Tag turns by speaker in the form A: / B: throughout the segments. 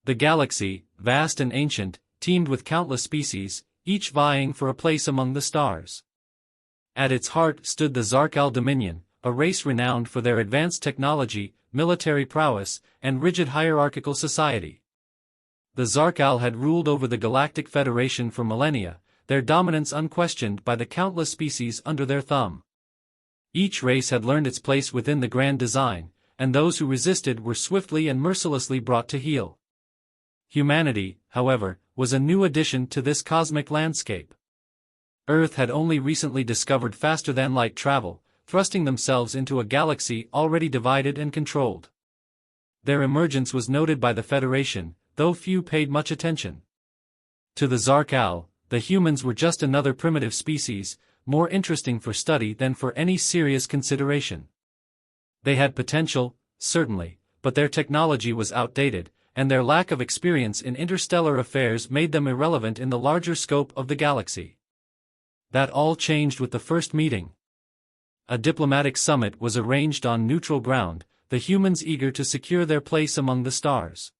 A: The galaxy, vast and ancient, teemed with countless species, each vying for a place among the stars. At its heart stood the Zarkal Dominion, a race renowned for their advanced technology, military prowess, and rigid hierarchical society. The Zarkal had ruled over the Galactic Federation for millennia, their dominance unquestioned by the countless species under their thumb. Each race had learned its place within the grand design, and those who resisted were swiftly and mercilessly brought to heel. Humanity, however, was a new addition to this cosmic landscape. Earth had only recently discovered faster-than-light travel, thrusting themselves into a galaxy already divided and controlled. Their emergence was noted by the Federation, though few paid much attention. To the Zarkal, the humans were just another primitive species, more interesting for study than for any serious consideration. They had potential, certainly, but their technology was outdated, and their lack of experience in interstellar affairs made them irrelevant in the larger scope of the galaxy. That all changed with the first meeting. A diplomatic summit was arranged on neutral ground, the humans eager to secure their place among the stars.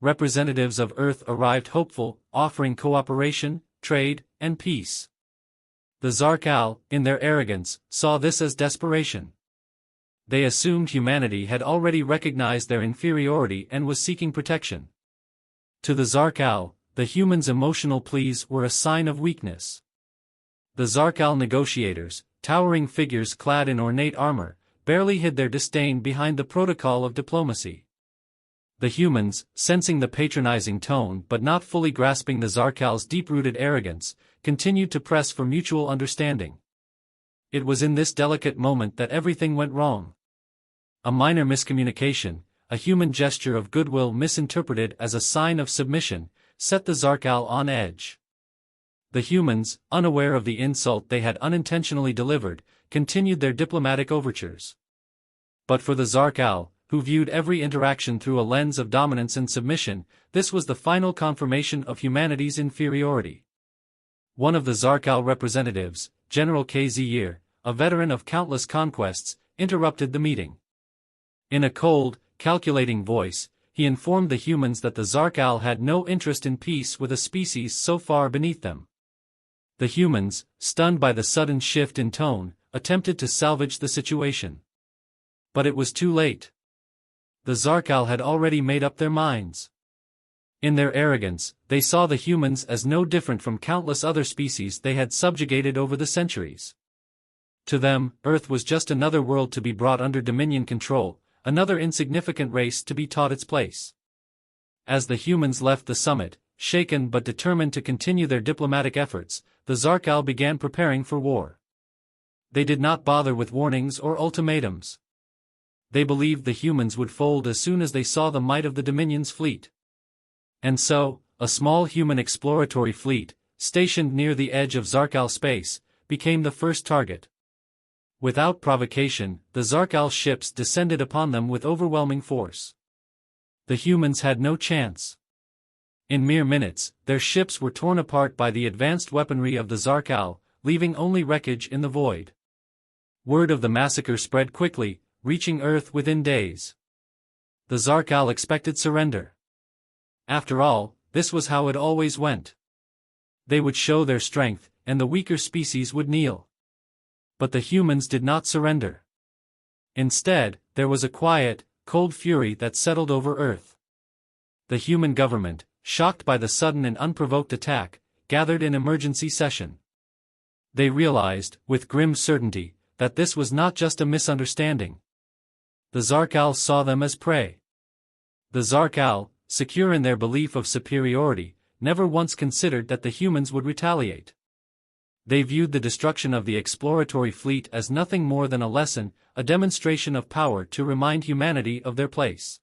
A: Representatives of Earth arrived hopeful, offering cooperation, trade, and peace. The Zarkal, in their arrogance, saw this as desperation. They assumed humanity had already recognized their inferiority and was seeking protection. To the Zarkal, the humans' emotional pleas were a sign of weakness. The Zarkal negotiators, towering figures clad in ornate armor, barely hid their disdain behind the protocol of diplomacy. The humans, sensing the patronizing tone but not fully grasping the Zarkal's deep-rooted arrogance, continued to press for mutual understanding. It was in this delicate moment that everything went wrong. A minor miscommunication, a human gesture of goodwill misinterpreted as a sign of submission, set the Zarkal on edge. The humans, unaware of the insult they had unintentionally delivered, continued their diplomatic overtures. But for the Zarkal, who viewed every interaction through a lens of dominance and submission, this was the final confirmation of humanity's inferiority. One of the Zarkal representatives, General Kazir, a veteran of countless conquests, interrupted the meeting. In a cold, calculating voice, he informed the humans that the Zarkal had no interest in peace with a species so far beneath them. The humans, stunned by the sudden shift in tone, attempted to salvage the situation. But it was too late. The Zarkal had already made up their minds. In their arrogance, they saw the humans as no different from countless other species they had subjugated over the centuries. To them, Earth was just another world to be brought under Dominion control, another insignificant race to be taught its place. As the humans left the summit, shaken but determined to continue their diplomatic efforts, the Zarkal began preparing for war. They did not bother with warnings or ultimatums. They believed the humans would fold as soon as they saw the might of the Dominion's fleet. And so, a small human exploratory fleet, stationed near the edge of Zarkal space, became the first target. Without provocation, the Zarkal ships descended upon them with overwhelming force. The humans had no chance. In mere minutes, their ships were torn apart by the advanced weaponry of the Zarkal, leaving only wreckage in the void. Word of the massacre spread quickly, reaching Earth within days. The Zarkal expected surrender. After all, this was how it always went. They would show their strength, and the weaker species would kneel. But the humans did not surrender. Instead, there was a quiet, cold fury that settled over Earth. The human government, shocked by the sudden and unprovoked attack, gathered in emergency session. They realized, with grim certainty, that this was not just a misunderstanding. The Zarkal saw them as prey. The Zarkal, secure in their belief of superiority, never once considered that the humans would retaliate. They viewed the destruction of the exploratory fleet as nothing more than a lesson, a demonstration of power to remind humanity of their place.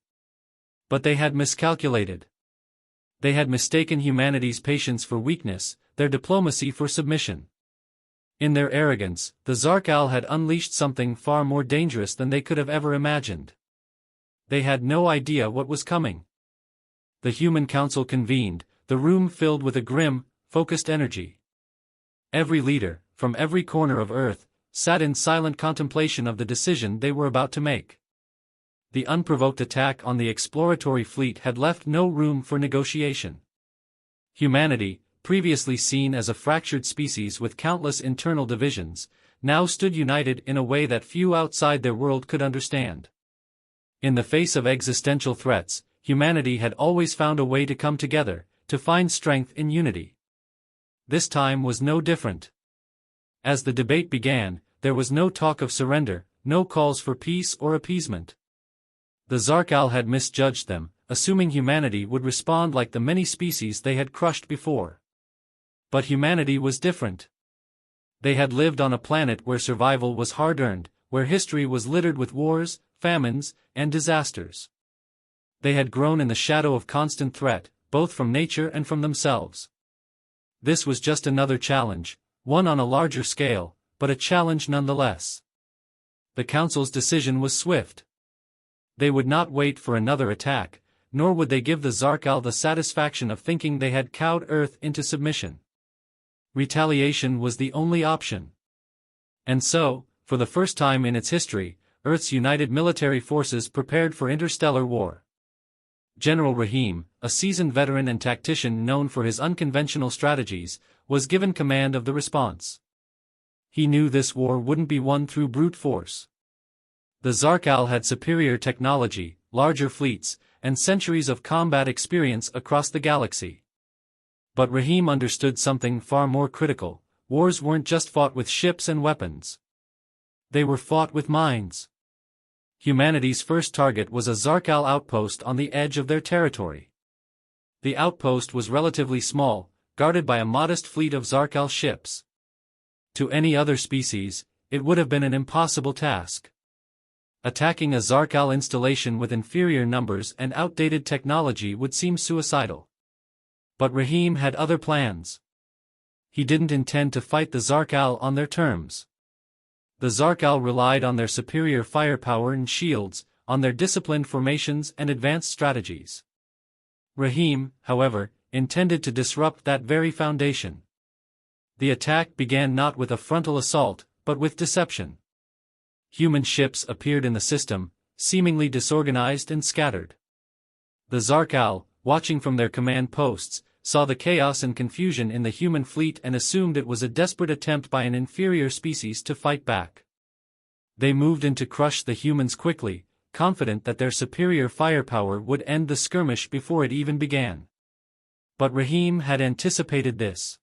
A: But they had miscalculated. They had mistaken humanity's patience for weakness, their diplomacy for submission. In their arrogance, the Zarkal had unleashed something far more dangerous than they could have ever imagined. They had no idea what was coming. The Human Council convened, the room filled with a grim, focused energy. Every leader, from every corner of Earth, sat in silent contemplation of the decision they were about to make. The unprovoked attack on the exploratory fleet had left no room for negotiation. Humanity, previously seen as a fractured species with countless internal divisions, now stood united in a way that few outside their world could understand. In the face of existential threats, humanity had always found a way to come together, to find strength in unity. This time was no different. As the debate began, there was no talk of surrender, no calls for peace or appeasement. The Zarkal had misjudged them, assuming humanity would respond like the many species they had crushed before. But humanity was different. They had lived on a planet where survival was hard-earned, where history was littered with wars, famines, and disasters. They had grown in the shadow of constant threat, both from nature and from themselves. This was just another challenge, one on a larger scale, but a challenge nonetheless. The Council's decision was swift. They would not wait for another attack, nor would they give the Zarkal the satisfaction of thinking they had cowed Earth into submission. Retaliation was the only option. And so, for the first time in its history, Earth's united military forces prepared for interstellar war. General Rahim, a seasoned veteran and tactician known for his unconventional strategies, was given command of the response. He knew this war wouldn't be won through brute force. The Zarkal had superior technology, larger fleets, and centuries of combat experience across the galaxy. But Rahim understood something far more critical: wars weren't just fought with ships and weapons. They were fought with minds. Humanity's first target was a Zarkal outpost on the edge of their territory. The outpost was relatively small, guarded by a modest fleet of Zarkal ships. To any other species, it would have been an impossible task. Attacking a Zarkal installation with inferior numbers and outdated technology would seem suicidal. But Rahim had other plans. He didn't intend to fight the Zarkal on their terms. The Zarkal relied on their superior firepower and shields, on their disciplined formations and advanced strategies. Rahim, however, intended to disrupt that very foundation. The attack began not with a frontal assault, but with deception. Human ships appeared in the system, seemingly disorganized and scattered. The Zarkal, watching from their command posts, saw the chaos and confusion in the human fleet and assumed it was a desperate attempt by an inferior species to fight back. They moved in to crush the humans quickly, confident that their superior firepower would end the skirmish before it even began. But Rahim had anticipated this.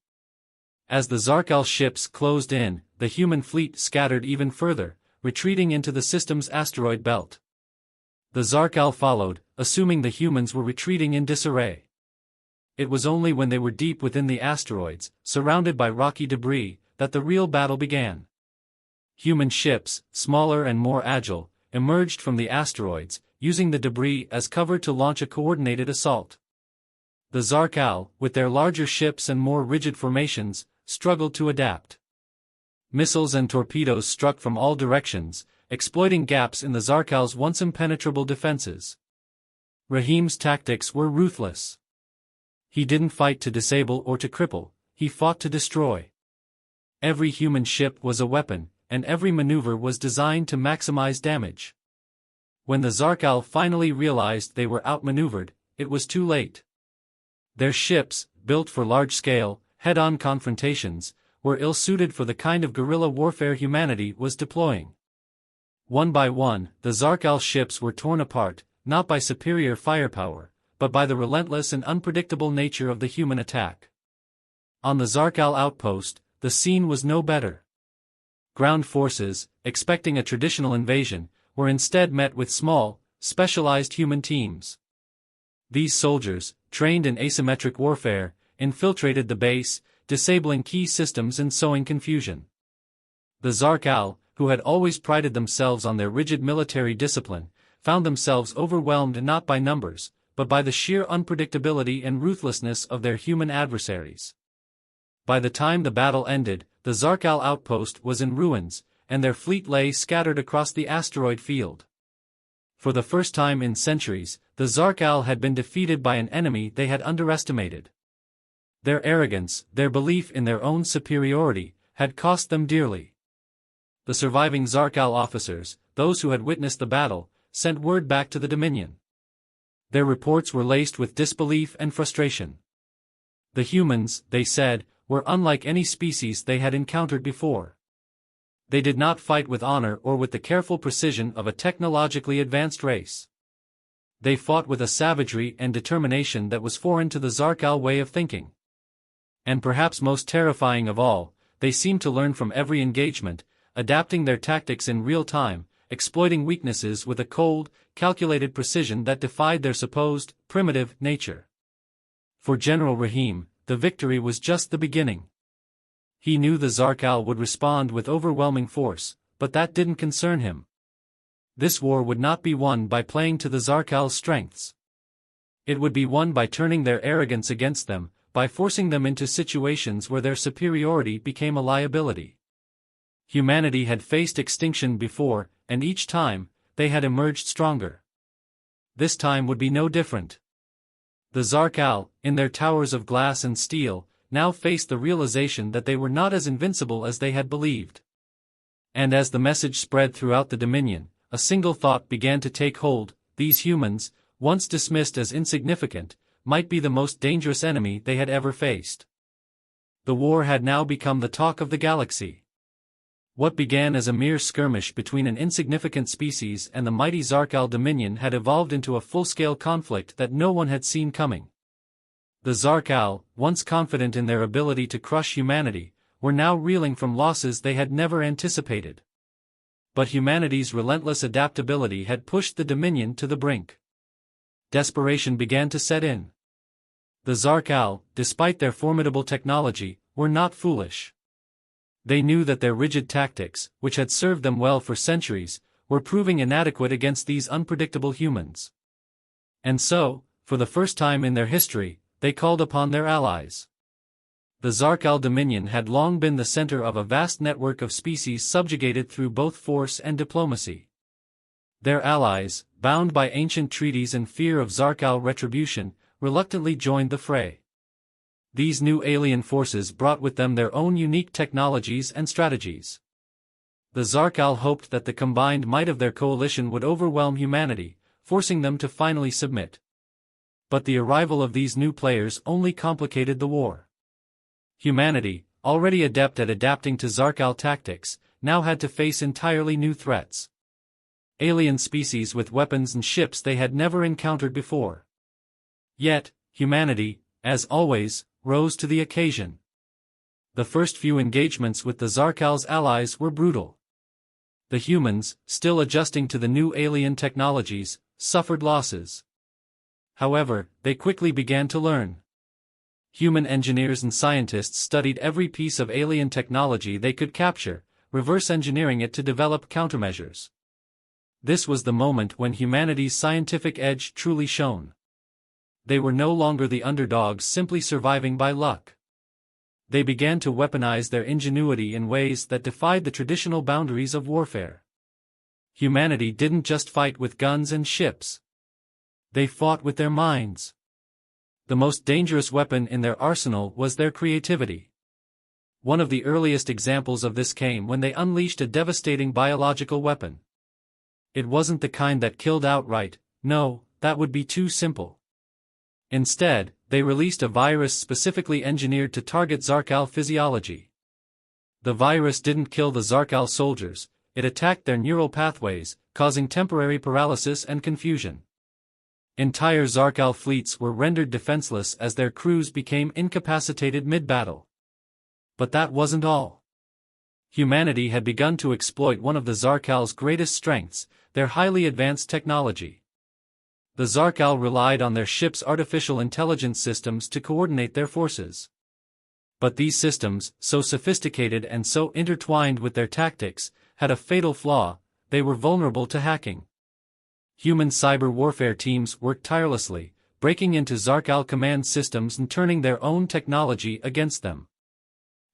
A: As the Zarkal ships closed in, the human fleet scattered even further, retreating into the system's asteroid belt. The Zarkal followed, assuming the humans were retreating in disarray. It was only when they were deep within the asteroids, surrounded by rocky debris, that the real battle began. Human ships, smaller and more agile, emerged from the asteroids, using the debris as cover to launch a coordinated assault. The Zarkal, with their larger ships and more rigid formations, struggled to adapt. Missiles and torpedoes struck from all directions, exploiting gaps in the Zarkal's once impenetrable defenses. Rahim's tactics were ruthless. He didn't fight to disable or to cripple, he fought to destroy. Every human ship was a weapon, and every maneuver was designed to maximize damage. When the Zarkal finally realized they were outmaneuvered, it was too late. Their ships, built for large-scale, head-on confrontations, were ill-suited for the kind of guerrilla warfare humanity was deploying. One by one, the Zarkal ships were torn apart, not by superior firepower, but by the relentless and unpredictable nature of the human attack. On the Zarkal outpost, the scene was no better. Ground forces, expecting a traditional invasion, were instead met with small, specialized human teams. These soldiers, trained in asymmetric warfare, infiltrated the base, disabling key systems and sowing confusion. The Zarkal, who had always prided themselves on their rigid military discipline, found themselves overwhelmed not by numbers, but by the sheer unpredictability and ruthlessness of their human adversaries. By the time the battle ended, the Zarkal outpost was in ruins, and their fleet lay scattered across the asteroid field. For the first time in centuries, the Zarkal had been defeated by an enemy they had underestimated. Their arrogance, their belief in their own superiority, had cost them dearly. The surviving Zarkal officers, those who had witnessed the battle, sent word back to the Dominion. Their reports were laced with disbelief and frustration. The humans, they said, were unlike any species they had encountered before. They did not fight with honor or with the careful precision of a technologically advanced race. They fought with a savagery and determination that was foreign to the Zarkal way of thinking. And perhaps most terrifying of all, they seemed to learn from every engagement, adapting their tactics in real time, exploiting weaknesses with a cold, calculated precision that defied their supposed, primitive, nature. For General Rahim, the victory was just the beginning. He knew the Zarkal would respond with overwhelming force, but that didn't concern him. This war would not be won by playing to the Zarkal's strengths. It would be won by turning their arrogance against them, by forcing them into situations where their superiority became a liability. Humanity had faced extinction before, and each time, they had emerged stronger. This time would be no different. The Zarkal, in their towers of glass and steel, now faced the realization that they were not as invincible as they had believed. And as the message spread throughout the Dominion, a single thought began to take hold: these humans, once dismissed as insignificant, might be the most dangerous enemy they had ever faced. The war had now become the talk of the galaxy. What began as a mere skirmish between an insignificant species and the mighty Zarkal Dominion had evolved into a full-scale conflict that no one had seen coming. The Zarkal, once confident in their ability to crush humanity, were now reeling from losses they had never anticipated. But humanity's relentless adaptability had pushed the Dominion to the brink. Desperation began to set in. The Zarkal, despite their formidable technology, were not foolish. They knew that their rigid tactics, which had served them well for centuries, were proving inadequate against these unpredictable humans. And so, for the first time in their history, they called upon their allies. The Zarkal Dominion had long been the center of a vast network of species subjugated through both force and diplomacy. Their allies, bound by ancient treaties and fear of Zarkal retribution, reluctantly joined the fray. These new alien forces brought with them their own unique technologies and strategies. The Zarkal hoped that the combined might of their coalition would overwhelm humanity, forcing them to finally submit. But the arrival of these new players only complicated the war. Humanity, already adept at adapting to Zarkal tactics, now had to face entirely new threats. Alien species with weapons and ships they had never encountered before. Yet, humanity, as always, rose to the occasion. The first few engagements with the Zarkal's allies were brutal. The humans, still adjusting to the new alien technologies, suffered losses. However, they quickly began to learn. Human engineers and scientists studied every piece of alien technology they could capture, reverse engineering it to develop countermeasures. This was the moment when humanity's scientific edge truly shone. They were no longer the underdogs simply surviving by luck. They began to weaponize their ingenuity in ways that defied the traditional boundaries of warfare. Humanity didn't just fight with guns and ships. They fought with their minds. The most dangerous weapon in their arsenal was their creativity. One of the earliest examples of this came when they unleashed a devastating biological weapon. It wasn't the kind that killed outright, no, that would be too simple. Instead, they released a virus specifically engineered to target Zarkal physiology. The virus didn't kill the Zarkal soldiers, it attacked their neural pathways, causing temporary paralysis and confusion. Entire Zarkal fleets were rendered defenseless as their crews became incapacitated mid-battle. But that wasn't all. Humanity had begun to exploit one of the Zarkal's greatest strengths, their highly advanced technology. The Zarkal relied on their ships' artificial intelligence systems to coordinate their forces. But these systems, so sophisticated and so intertwined with their tactics, had a fatal flaw: they were vulnerable to hacking. Human cyber warfare teams worked tirelessly, breaking into Zarkal command systems and turning their own technology against them.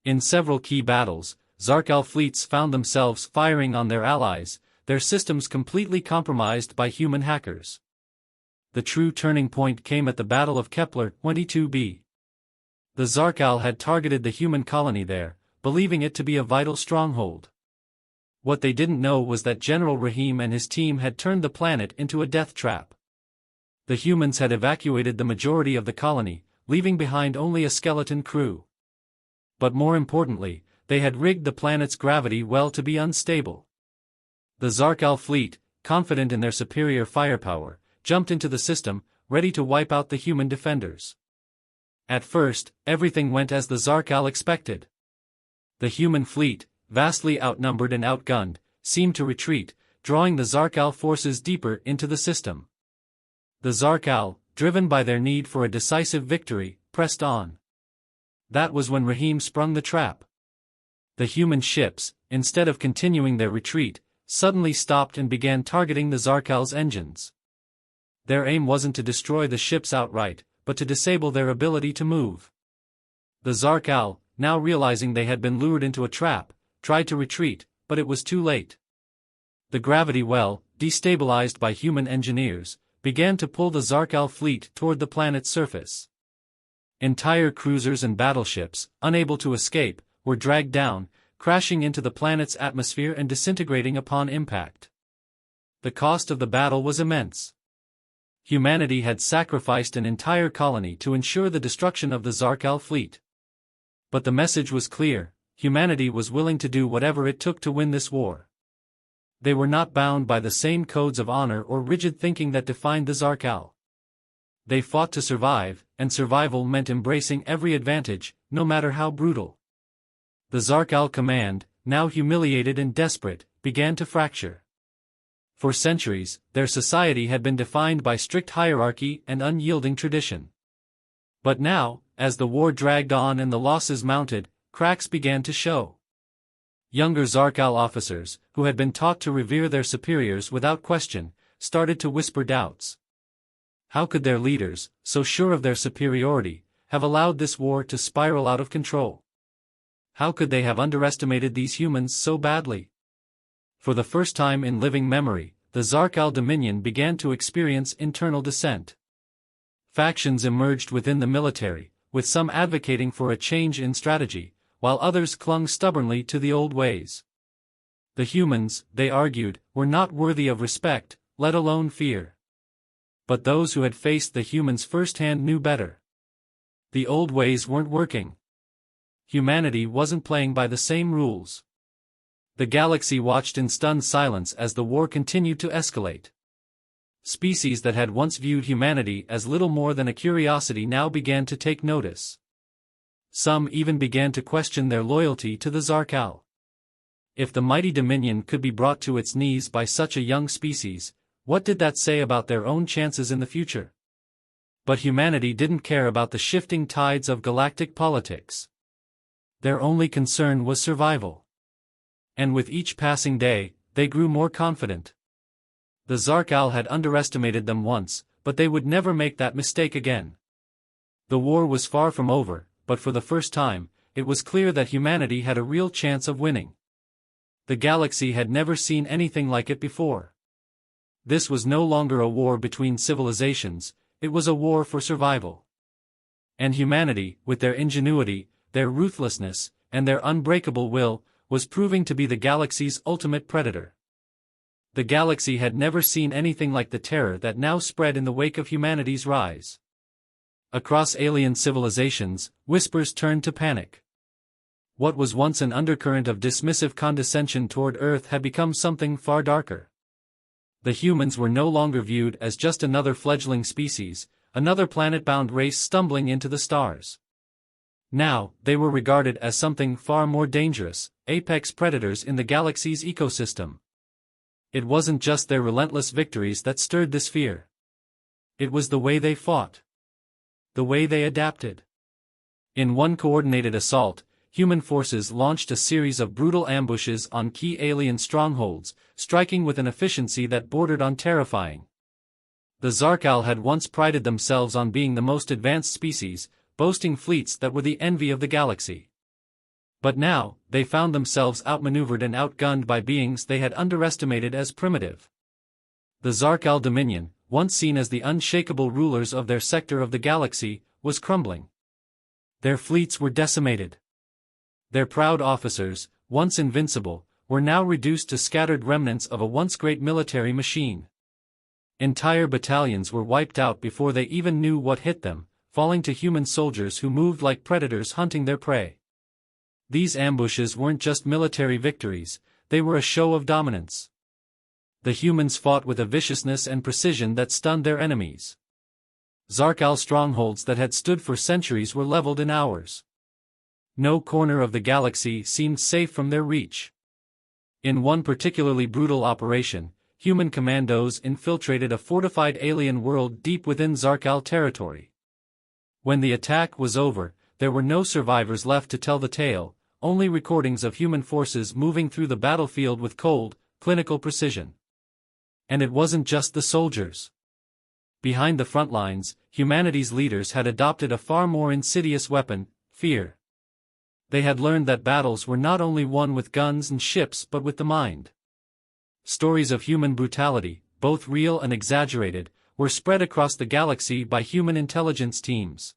A: In several key battles, Zarkal fleets found themselves firing on their allies, their systems completely compromised by human hackers. The true turning point came at the Battle of Kepler 22b. The Zarkal had targeted the human colony there, believing it to be a vital stronghold. What they didn't know was that General Rahim and his team had turned the planet into a death trap. The humans had evacuated the majority of the colony, leaving behind only a skeleton crew. But more importantly, they had rigged the planet's gravity well to be unstable. The Zarkal fleet, confident in their superior firepower, jumped into the system, ready to wipe out the human defenders. At first, everything went as the Zarkal expected. The human fleet, vastly outnumbered and outgunned, seemed to retreat, drawing the Zarkal forces deeper into the system. The Zarkal, driven by their need for a decisive victory, pressed on. That was when Rahim sprung the trap. The human ships, instead of continuing their retreat, suddenly stopped and began targeting the Zarkal's engines. Their aim wasn't to destroy the ships outright, but to disable their ability to move. The Zarkal, now realizing they had been lured into a trap, tried to retreat, but it was too late. The gravity well, destabilized by human engineers, began to pull the Zarkal fleet toward the planet's surface. Entire cruisers and battleships, unable to escape, were dragged down, crashing into the planet's atmosphere and disintegrating upon impact. The cost of the battle was immense. Humanity had sacrificed an entire colony to ensure the destruction of the Zarkal fleet. But the message was clear: humanity was willing to do whatever it took to win this war. They were not bound by the same codes of honor or rigid thinking that defined the Zarkal. They fought to survive, and survival meant embracing every advantage, no matter how brutal. The Zarkal command, now humiliated and desperate, began to fracture. For centuries, their society had been defined by strict hierarchy and unyielding tradition. But now, as the war dragged on and the losses mounted, cracks began to show. Younger Zarkal officers, who had been taught to revere their superiors without question, started to whisper doubts. How could their leaders, so sure of their superiority, have allowed this war to spiral out of control? How could they have underestimated these humans so badly? For the first time in living memory, the Zarkal Dominion began to experience internal dissent. Factions emerged within the military, with some advocating for a change in strategy, while others clung stubbornly to the old ways. The humans, they argued, were not worthy of respect, let alone fear. But those who had faced the humans firsthand knew better. The old ways weren't working. Humanity wasn't playing by the same rules. The galaxy watched in stunned silence as the war continued to escalate. Species that had once viewed humanity as little more than a curiosity now began to take notice. Some even began to question their loyalty to the Zarkal. If the mighty Dominion could be brought to its knees by such a young species, what did that say about their own chances in the future? But humanity didn't care about the shifting tides of galactic politics. Their only concern was survival. And with each passing day, they grew more confident. The Zarkal had underestimated them once, but they would never make that mistake again. The war was far from over, but for the first time, it was clear that humanity had a real chance of winning. The galaxy had never seen anything like it before. This was no longer a war between civilizations, it was a war for survival. And humanity, with their ingenuity, their ruthlessness, and their unbreakable will, was proving to be the galaxy's ultimate predator. The galaxy had never seen anything like the terror that now spread in the wake of humanity's rise. Across alien civilizations, whispers turned to panic. What was once an undercurrent of dismissive condescension toward Earth had become something far darker. The humans were no longer viewed as just another fledgling species, another planet-bound race stumbling into the stars. Now, they were regarded as something far more dangerous, apex predators in the galaxy's ecosystem. It wasn't just their relentless victories that stirred this fear. It was the way they fought. The way they adapted. In one coordinated assault, human forces launched a series of brutal ambushes on key alien strongholds, striking with an efficiency that bordered on terrifying. The Zarkal had once prided themselves on being the most advanced species, boasting fleets that were the envy of the galaxy. But now, they found themselves outmaneuvered and outgunned by beings they had underestimated as primitive. The Zarkal Dominion, once seen as the unshakable rulers of their sector of the galaxy, was crumbling. Their fleets were decimated. Their proud officers, once invincible, were now reduced to scattered remnants of a once great military machine. Entire battalions were wiped out before they even knew what hit them, falling to human soldiers who moved like predators hunting their prey. These ambushes weren't just military victories, they were a show of dominance. The humans fought with a viciousness and precision that stunned their enemies. Zarkal strongholds that had stood for centuries were leveled in hours. No corner of the galaxy seemed safe from their reach. In one particularly brutal operation, human commandos infiltrated a fortified alien world deep within Zarkal territory. When the attack was over, there were no survivors left to tell the tale, only recordings of human forces moving through the battlefield with cold, clinical precision. And it wasn't just the soldiers. Behind the front lines, humanity's leaders had adopted a far more insidious weapon: fear. They had learned that battles were not only won with guns and ships but with the mind. Stories of human brutality, both real and exaggerated, were spread across the galaxy by human intelligence teams.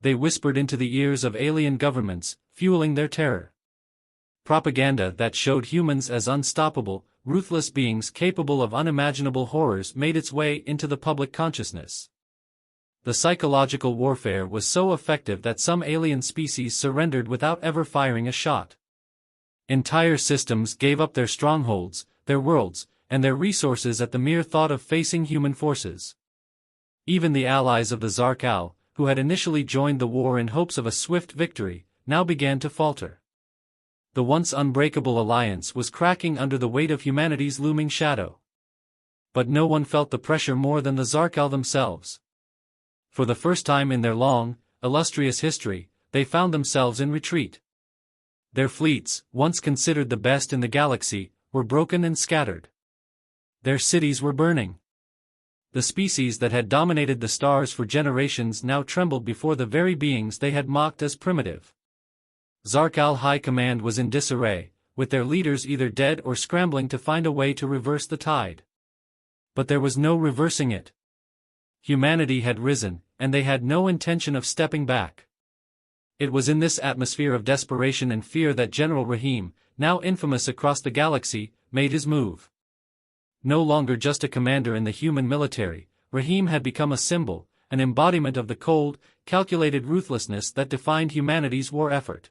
A: They whispered into the ears of alien governments, fueling their terror. Propaganda that showed humans as unstoppable, ruthless beings capable of unimaginable horrors made its way into the public consciousness. The psychological warfare was so effective that some alien species surrendered without ever firing a shot. Entire systems gave up their strongholds, their worlds, and their resources at the mere thought of facing human forces. Even the allies of the Zarkal, who had initially joined the war in hopes of a swift victory, now began to falter. The once unbreakable alliance was cracking under the weight of humanity's looming shadow. But no one felt the pressure more than the Zarkal themselves. For the first time in their long, illustrious history, they found themselves in retreat. Their fleets, once considered the best in the galaxy, were broken and scattered. Their cities were burning. The species that had dominated the stars for generations now trembled before the very beings they had mocked as primitive. Zarkal High Command was in disarray, with their leaders either dead or scrambling to find a way to reverse the tide. But there was no reversing it. Humanity had risen, and they had no intention of stepping back. It was in this atmosphere of desperation and fear that General Rahim, now infamous across the galaxy, made his move. No longer just a commander in the human military, Rahim had become a symbol, an embodiment of the cold, calculated ruthlessness that defined humanity's war effort.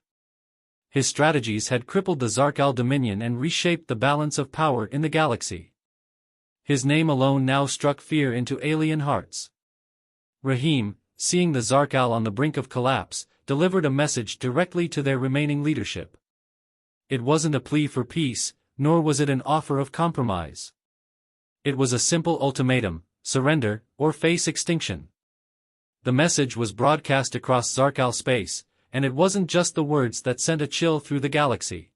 A: His strategies had crippled the Zarkal Dominion and reshaped the balance of power in the galaxy. His name alone now struck fear into alien hearts. Rahim, seeing the Zarkal on the brink of collapse, delivered a message directly to their remaining leadership. It wasn't a plea for peace, nor was it an offer of compromise. It was a simple ultimatum: surrender, or face extinction. The message was broadcast across Zarkal space, and it wasn't just the words that sent a chill through the galaxy.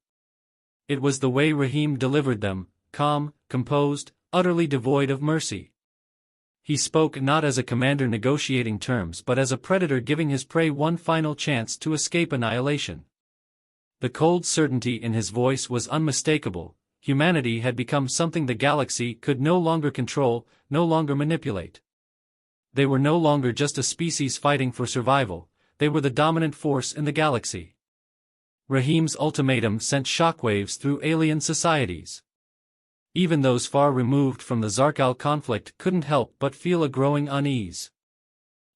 A: It was the way Rahim delivered them, calm, composed, utterly devoid of mercy. He spoke not as a commander negotiating terms but as a predator giving his prey one final chance to escape annihilation. The cold certainty in his voice was unmistakable. Humanity had become something the galaxy could no longer control, no longer manipulate. They were no longer just a species fighting for survival, they were the dominant force in the galaxy. Rahim's ultimatum sent shockwaves through alien societies. Even those far removed from the Zarkal conflict couldn't help but feel a growing unease.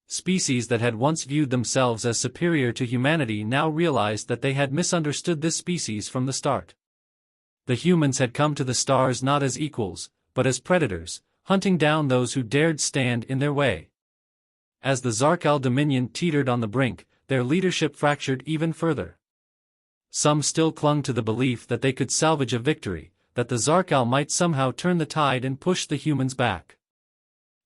A: Species that had once viewed themselves as superior to humanity now realized that they had misunderstood this species from the start. The humans had come to the stars not as equals, but as predators, hunting down those who dared stand in their way. As the Zarkal Dominion teetered on the brink, their leadership fractured even further. Some still clung to the belief that they could salvage a victory, that the Zarkal might somehow turn the tide and push the humans back.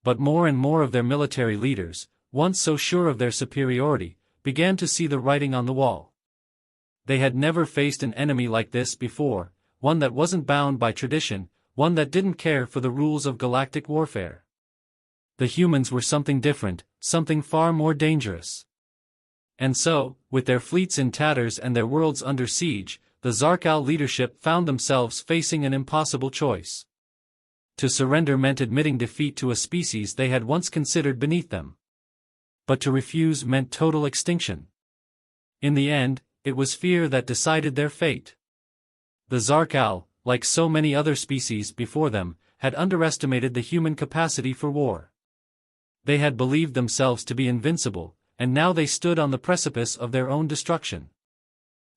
A: But more and more of their military leaders, once so sure of their superiority, began to see the writing on the wall. They had never faced an enemy like this before, one that wasn't bound by tradition, one that didn't care for the rules of galactic warfare. The humans were something different, something far more dangerous. And so, with their fleets in tatters and their worlds under siege, the Zarkal leadership found themselves facing an impossible choice. To surrender meant admitting defeat to a species they had once considered beneath them. But to refuse meant total extinction. In the end, it was fear that decided their fate. The Zarkal, like so many other species before them, had underestimated the human capacity for war. They had believed themselves to be invincible, and now they stood on the precipice of their own destruction.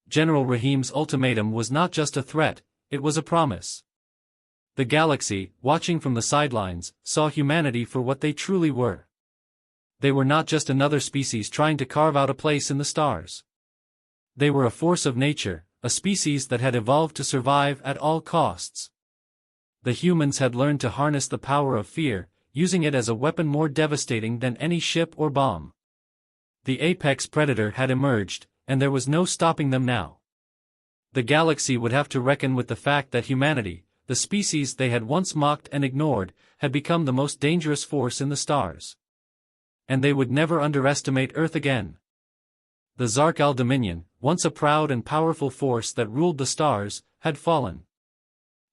A: General Rahim's ultimatum was not just a threat, it was a promise. The galaxy, watching from the sidelines, saw humanity for what they truly were. They were not just another species trying to carve out a place in the stars. They were a force of nature, a species that had evolved to survive at all costs. The humans had learned to harness the power of fear, using it as a weapon more devastating than any ship or bomb. The apex predator had emerged, and there was no stopping them now. The galaxy would have to reckon with the fact that humanity, the species they had once mocked and ignored, had become the most dangerous force in the stars. And they would never underestimate Earth again. The Zarkal Dominion, once a proud and powerful force that ruled the stars, had fallen.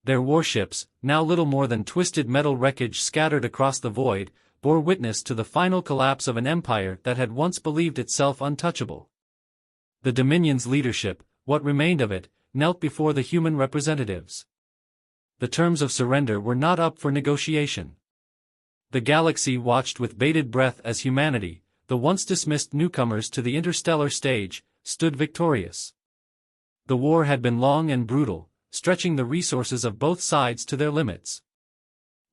A: Their warships, now little more than twisted metal wreckage scattered across the void, bore witness to the final collapse of an empire that had once believed itself untouchable. The Dominion's leadership, what remained of it, knelt before the human representatives. The terms of surrender were not up for negotiation. The galaxy watched with bated breath as humanity, the once dismissed newcomers to the interstellar stage, stood victorious. The war had been long and brutal, stretching the resources of both sides to their limits.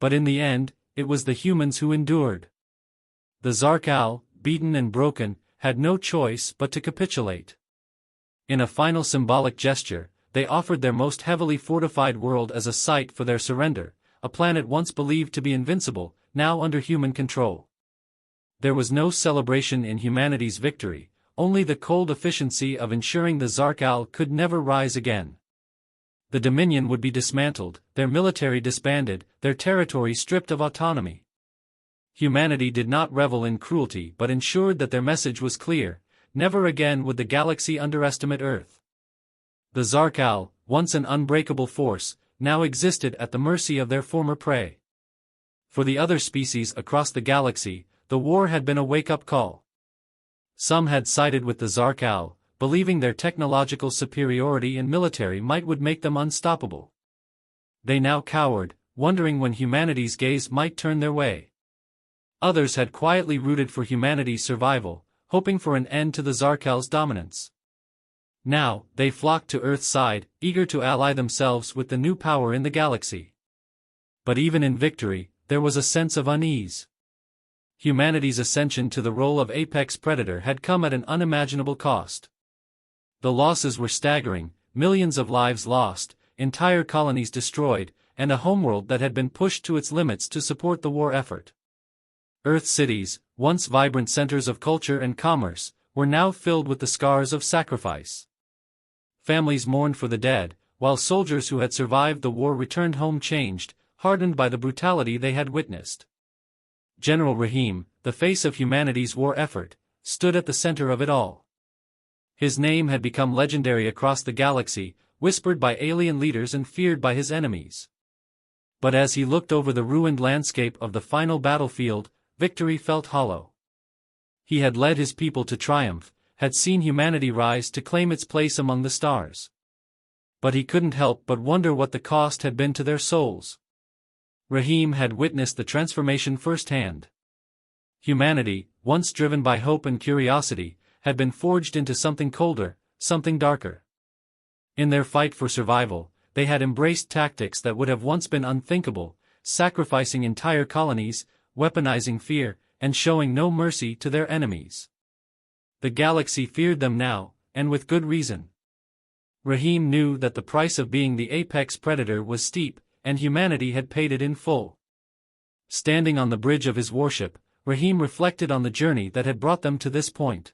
A: But in the end, it was the humans who endured. The Zarkal, beaten and broken, had no choice but to capitulate. In a final symbolic gesture, they offered their most heavily fortified world as a site for their surrender, a planet once believed to be invincible, now under human control. There was no celebration in humanity's victory, only the cold efficiency of ensuring the Zarkal could never rise again. The Dominion would be dismantled, their military disbanded, their territory stripped of autonomy. Humanity did not revel in cruelty but ensured that their message was clear: never again would the galaxy underestimate Earth. The Zarkal, once an unbreakable force, now existed at the mercy of their former prey. For the other species across the galaxy, the war had been a wake-up call. Some had sided with the Zarkal, believing their technological superiority and military might would make them unstoppable. They now cowered, wondering when humanity's gaze might turn their way. Others had quietly rooted for humanity's survival, hoping for an end to the Zarkal's dominance. Now, they flocked to Earth's side, eager to ally themselves with the new power in the galaxy. But even in victory, there was a sense of unease. Humanity's ascension to the role of apex predator had come at an unimaginable cost. The losses were staggering: millions of lives lost, entire colonies destroyed, and a homeworld that had been pushed to its limits to support the war effort. Earth cities, once vibrant centers of culture and commerce, were now filled with the scars of sacrifice. Families mourned for the dead, while soldiers who had survived the war returned home changed, hardened by the brutality they had witnessed. General Rahim, the face of humanity's war effort, stood at the center of it all. His name had become legendary across the galaxy, whispered by alien leaders and feared by his enemies. But as he looked over the ruined landscape of the final battlefield, victory felt hollow. He had led his people to triumph, had seen humanity rise to claim its place among the stars. But he couldn't help but wonder what the cost had been to their souls. Rahim had witnessed the transformation firsthand. Humanity, once driven by hope and curiosity, had been forged into something colder, something darker. In their fight for survival, they had embraced tactics that would have once been unthinkable, sacrificing entire colonies, weaponizing fear, and showing no mercy to their enemies. The galaxy feared them now, and with good reason. Rahim knew that the price of being the apex predator was steep, and humanity had paid it in full. Standing on the bridge of his warship, Rahim reflected on the journey that had brought them to this point.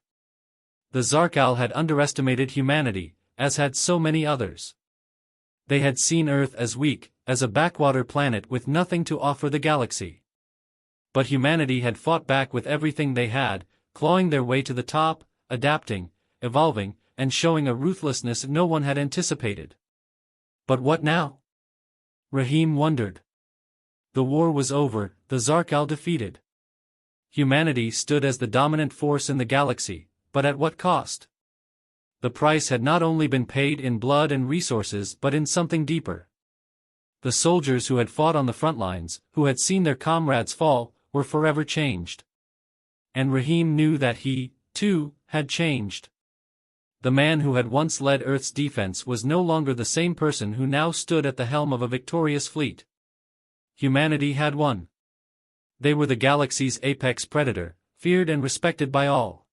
A: The Zarkal had underestimated humanity, as had so many others. They had seen Earth as weak, as a backwater planet with nothing to offer the galaxy. But humanity had fought back with everything they had, clawing their way to the top, adapting, evolving, and showing a ruthlessness no one had anticipated. But what now? Rahim wondered. The war was over, the Zarkal defeated. Humanity stood as the dominant force in the galaxy, but at what cost? The price had not only been paid in blood and resources but in something deeper. The soldiers who had fought on the front lines, who had seen their comrades fall, were forever changed. And Rahim knew that he, too, had changed. The man who had once led Earth's defense was no longer the same person who now stood at the helm of a victorious fleet. Humanity had won. They were the galaxy's apex predator, feared and respected by all.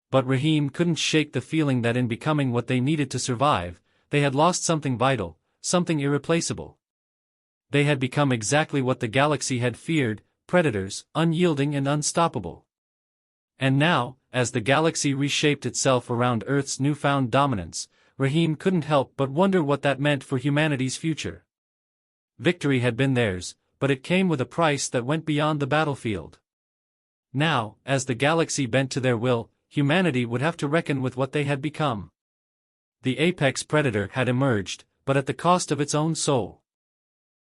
A: But Rahim couldn't shake the feeling that in becoming what they needed to survive, they had lost something vital, something irreplaceable. They had become exactly what the galaxy had feared, predators, unyielding and unstoppable. And now, as the galaxy reshaped itself around Earth's newfound dominance, Rahim couldn't help but wonder what that meant for humanity's future. Victory had been theirs, but it came with a price that went beyond the battlefield. Now, as the galaxy bent to their will, humanity would have to reckon with what they had become. The apex predator had emerged, but at the cost of its own soul.